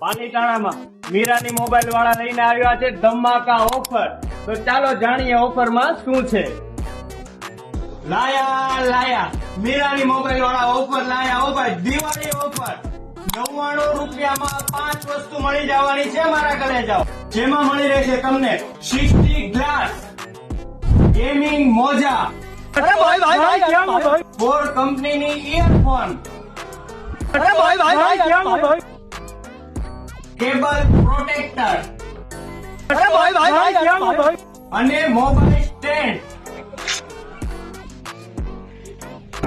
પાલીતાણામાં મીરાની mobile વાળા લઈને આવ્યા છે ધમાકા ઓફર. તો ચાલો જાણીએ ઓફરમાં શું છે. લાયા મીરાની મોબાઈલ વાળા ઓફર લાયા. ઓ ભાઈ, દિવાળી ઓફર 99 રૂપિયામાં 5 વસ્તુ મળી જવાની છે મારા ઘરે જાઓ. જેમાં મળી રહેશે તમને 60 ગ્લાસ, ગેમિંગ મોજા, બોર કંપનીની ઇયરફોન, કેબલ પ્રોટેક્ટર અને મોબાઈલ સ્ટેન્ડ.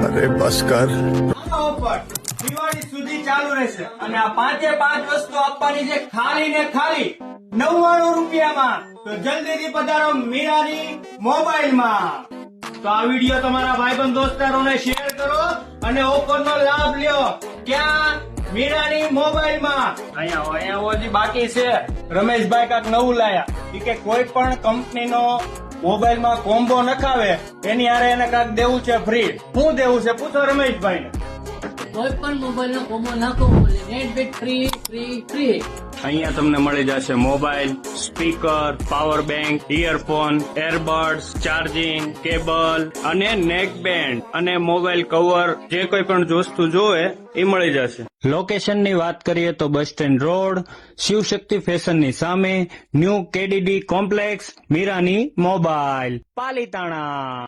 અરે બસ કર. આ ઓફર દિવાળી સુધી ચાલુ રહેશે અને આ 5 વસ્તુ આપવાની છે ખાલી ને ખાલી 99 રૂપિયામાં. તો જલ્દીથી પધારો મીરાની મોબાઈલમાં. તો આ વિડીયો તમારા ભાઈબંધ દોસ્તારોને શેર કરો અને ઓફરનો લાભ લ્યો. ક્યાં? મીરાની મોબાઈલમાં. અહીંયા હજી બાકી છે. રમેશભાઈ કાંક નવું લાયા. ઈ કે કોઈ પણ કંપનીનો મોબાઈલમાં કોમ્બો નખાવે એની હારે એને કાંક દેવું છે ફ્રી. શું દેવું છે પૂછો રમેશભાઈને. કોઈ પણ મોબાઈલ નો કોમો નાખો બોલે નેટ બેટ ફ્રી. અહીંયા તમને મળી જશે mobile, speaker, power bank, earphone, earbuds, charging cable અને નેક બેન્ડ અને મોબાઈલ કવર. જે કોઈ પણ વસ્તુ જોવે એ મળી જશે. લોકેશનની વાત કરીએ તો બસ સ્ટેન્ડ રોડ, શિવશક્તિ ફેશનની સામે, ન્યૂ કેડીડી કોમ્પ્લેક્સ, મીરાની મોબાઈલ, પાલીતાણા.